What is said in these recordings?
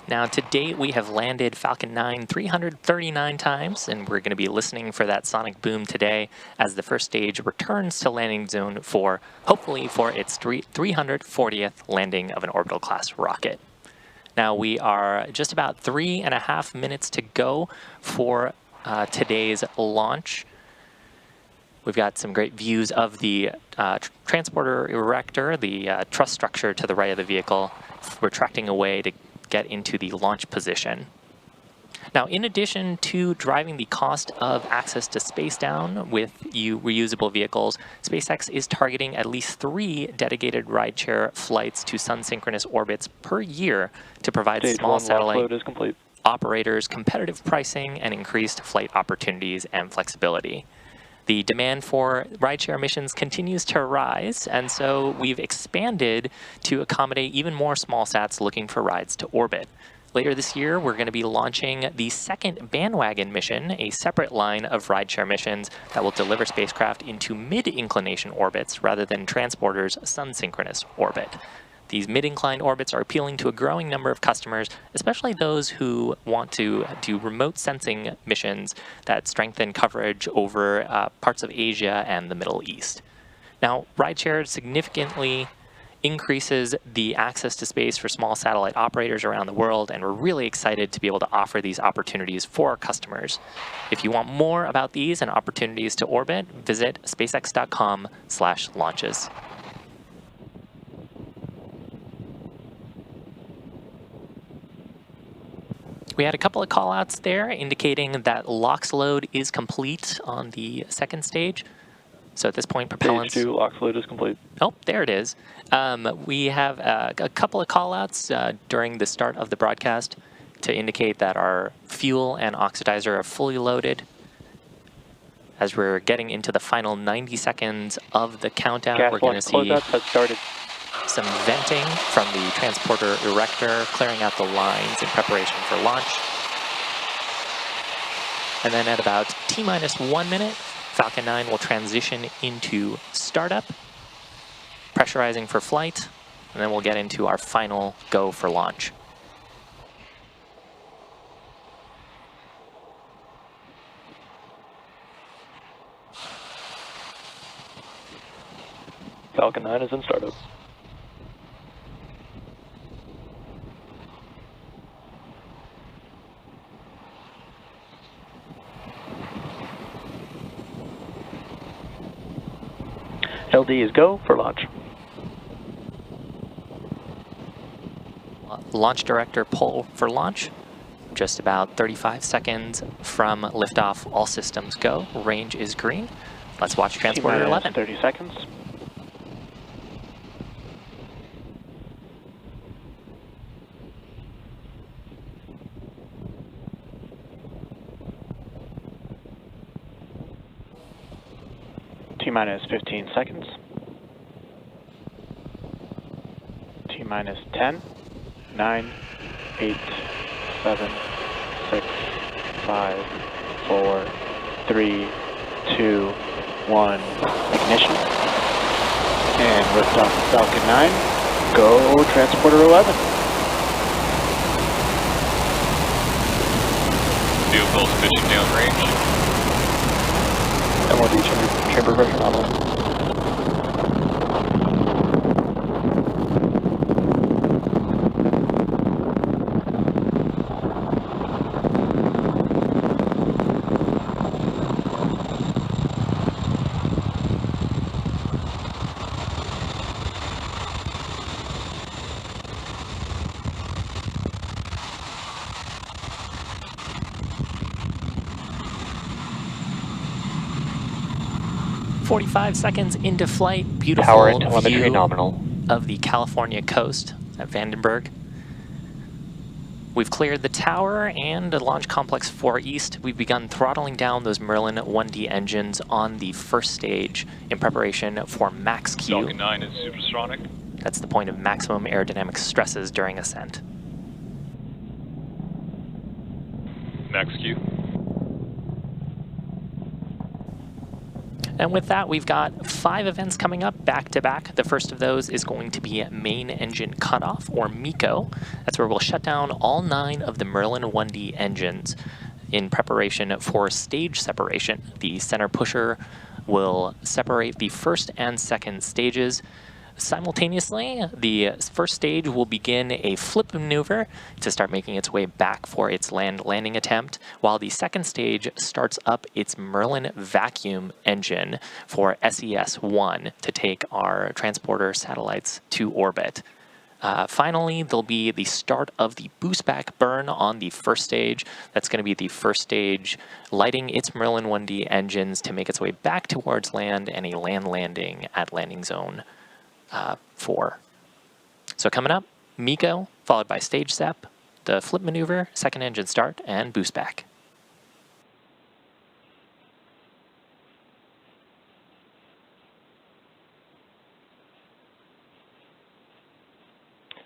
Now, to date, we have landed Falcon 9 339 times, and we're going to be listening for that sonic boom today as the first stage returns to landing zone for, hopefully, for its 340th landing of an orbital class rocket. Now, we are just about 3.5 minutes to go for today's launch. We've got some great views of the transporter erector, the truss structure to the right of the vehicle, retracting away to get into the launch position. Now, in addition to driving the cost of access to space down with reusable vehicles, SpaceX is targeting at least 3 dedicated rideshare flights to sun-synchronous orbits per year to provide small satellite operators competitive pricing and increased flight opportunities and flexibility. The demand for rideshare missions continues to rise, and so we've expanded to accommodate even more small sats looking for rides to orbit. Later this year, we're going to be launching the second bandwagon mission, a separate line of rideshare missions that will deliver spacecraft into mid-inclination orbits rather than Transporter's sun-synchronous orbit. These mid-inclined orbits are appealing to a growing number of customers, especially those who want to do remote sensing missions that strengthen coverage over parts of Asia and the Middle East. Now, rideshare significantly increases the access to space for small satellite operators around the world, and we're really excited to be able to offer these opportunities for our customers. If you want more about these and opportunities to orbit, visit spacex.com/launches. We had a couple of callouts there indicating that LOX load is complete on the second stage. So at this point, propellants... Stage 2, LOX load is complete. Oh, there it is. We have a couple of callouts during the start of the broadcast to indicate that our fuel and oxidizer are fully loaded. As we're getting into the final 90 seconds of the countdown, we're going to see some venting from the transporter erector, clearing out the lines in preparation for launch. And then at about T-minus 1 minute, Falcon 9 will transition into startup, pressurizing for flight, and then we'll get into our final go for launch. Falcon 9 is in startup. LD is go for launch. Launch director pull for launch. Just about 35 seconds from liftoff, all systems go. Range is green. Let's watch Transporter-11. 30 seconds. T-minus 15 seconds. T-minus 10, 9, 8, 7, 6, 5, 4, 3, 2, 1. Ignition. And liftoff Falcon 9. Go Transporter-11. Vehicles pitching downrange. MOD chamber pressure nominal. .45 seconds into flight, beautiful Power and telemetry view nominal of the California coast at Vandenberg. We've cleared the tower and the Launch Complex 4 East. We've begun throttling down those Merlin 1D engines on the first stage in preparation for max Q. Falcon 9 is supersonic. That's the point of maximum aerodynamic stresses during ascent. Max Q. And with that, we've got 5 events coming up back to back. The first of those is going to be Main Engine Cutoff, or MECO. That's where we'll shut down all 9 of the Merlin 1D engines in preparation for stage separation. The center pusher will separate the first and second stages. Simultaneously, the first stage will begin a flip maneuver to start making its way back for its landing attempt, while the second stage starts up its Merlin vacuum engine for SES-1 to take our transporter satellites to orbit. Finally, there'll be the start of the boost back burn on the first stage. That's going to be the first stage lighting its Merlin 1D engines to make its way back towards land and a land landing at landing zone 4. So coming up, MECO, followed by stage sep, the flip maneuver, second engine start, and boost back.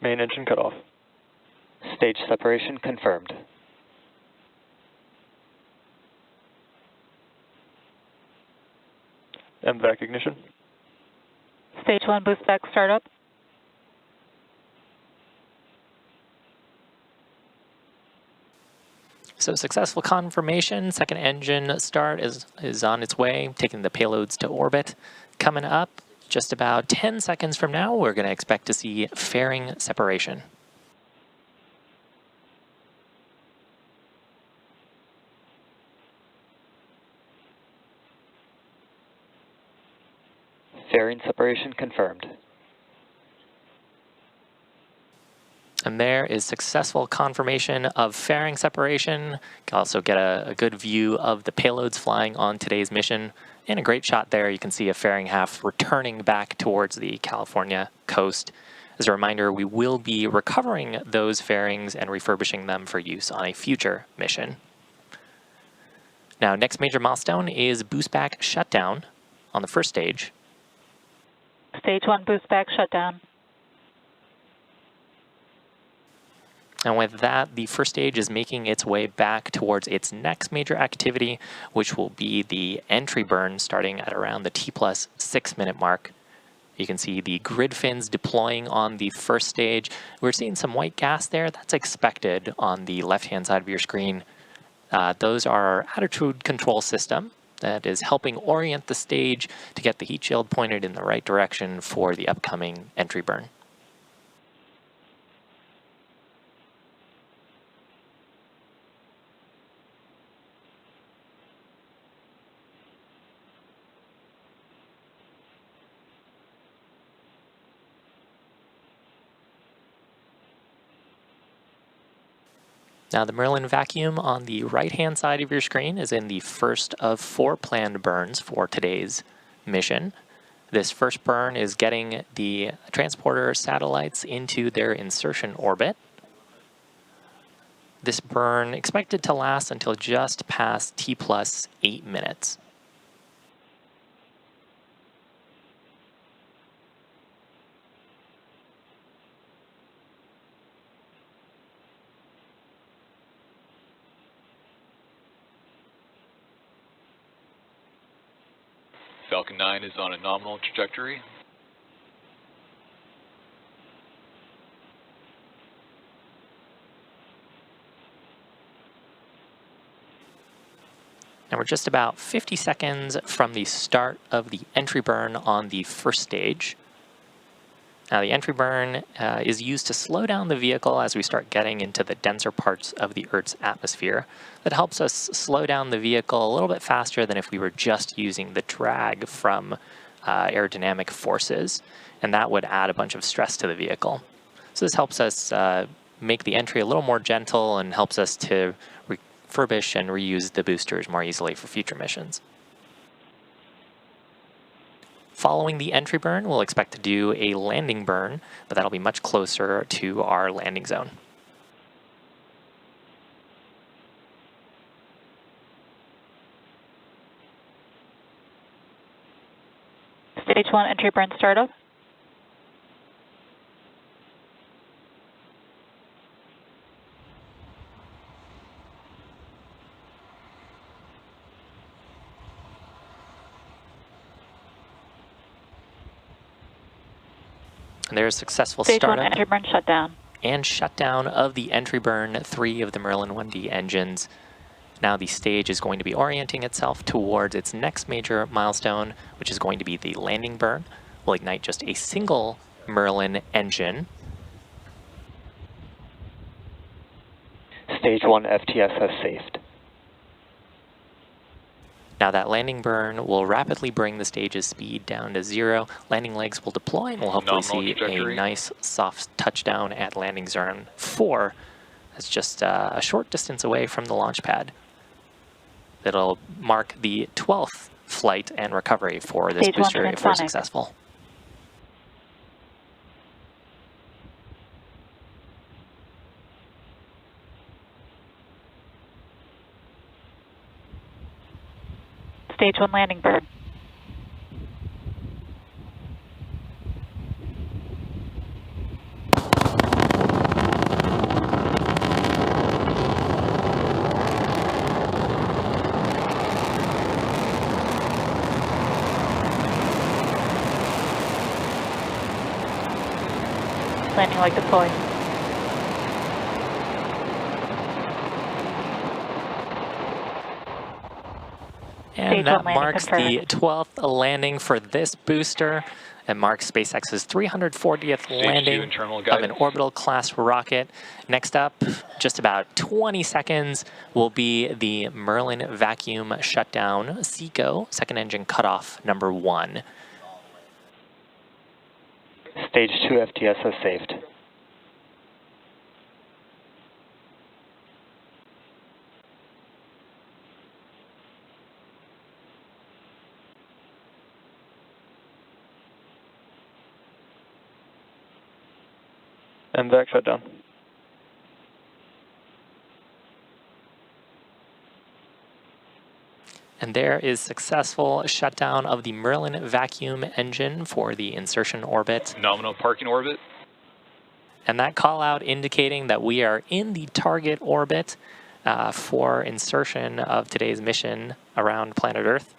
Main engine cutoff. Stage separation confirmed. MVAC ignition. Stage 1 boost back startup. So successful confirmation, second engine start is on its way, taking the payloads to orbit. Coming up, just about 10 seconds from now, we're going to expect to see fairing separation. Fairing separation confirmed. And there is successful confirmation of fairing separation. You can also get a good view of the payloads flying on today's mission. And a great shot there, you can see a fairing half returning back towards the California coast. As a reminder, we will be recovering those fairings and refurbishing them for use on a future mission. Now, next major milestone is boost back shutdown on the first stage. Stage 1 boost back shutdown. And with that, the first stage is making its way back towards its next major activity, which will be the entry burn starting at around the T+6 minute mark. You can see the grid fins deploying on the first stage. We're seeing some white gas there. That's expected on the left-hand side of your screen. Those are our attitude control system that is helping orient the stage to get the heat shield pointed in the right direction for the upcoming entry burn. Now the Merlin vacuum on the right-hand side of your screen is in the first of 4 planned burns for today's mission. This first burn is getting the transporter satellites into their insertion orbit. This burn expected to last until just past T+8 minutes. Falcon 9 is on a nominal trajectory. And we're just about 50 seconds from the start of the entry burn on the first stage. Now the entry burn is used to slow down the vehicle as we start getting into the denser parts of the Earth's atmosphere. That helps us slow down the vehicle a little bit faster than if we were just using the drag from aerodynamic forces, and that would add a bunch of stress to the vehicle. So this helps us make the entry a little more gentle and helps us to refurbish and reuse the boosters more easily for future missions. Following the entry burn, we'll expect to do a landing burn, but that'll be much closer to our landing zone. Stage 1 entry burn startup. And there's successful Stage 1 startup entry burn shutdown. and shutdown of the entry burn 3 of the Merlin 1D engines. Now the stage is going to be orienting itself towards its next major milestone, which is going to be the landing burn. We'll ignite just a single Merlin engine. Stage 1 FTS has safed. Now that landing burn will rapidly bring the stage's speed down to 0. Landing legs will deploy and we'll hopefully see a nice soft touchdown at landing zone 4. That's just a short distance away from the launch pad. That'll mark the 12th flight and recovery for this Stage booster 1 if we're transonic. successful. Stage 1 landing burn. Landing leg deployed. And that marks the 12th landing for this booster. It marks SpaceX's 340th landing of an orbital class rocket. Next up, just about 20 seconds, will be the Merlin vacuum shutdown, SECO, second engine cutoff number 1. Stage 2 FTS has saved. MVAC shutdown. And there is successful shutdown of the Merlin vacuum engine for the insertion orbit. Nominal parking orbit. And that call out indicating that we are in the target orbit for insertion of today's mission around planet Earth.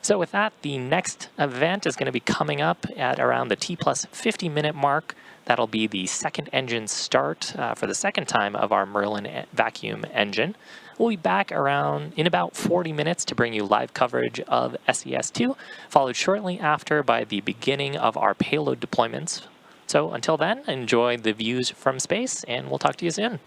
So with that, the next event is going to be coming up at around the T plus 50-minute mark. That'll be the second engine start for the second time of our Merlin vacuum engine. We'll be back around in about 40 minutes to bring you live coverage of SES-2, followed shortly after by the beginning of our payload deployments. So until then, enjoy the views from space, and we'll talk to you soon.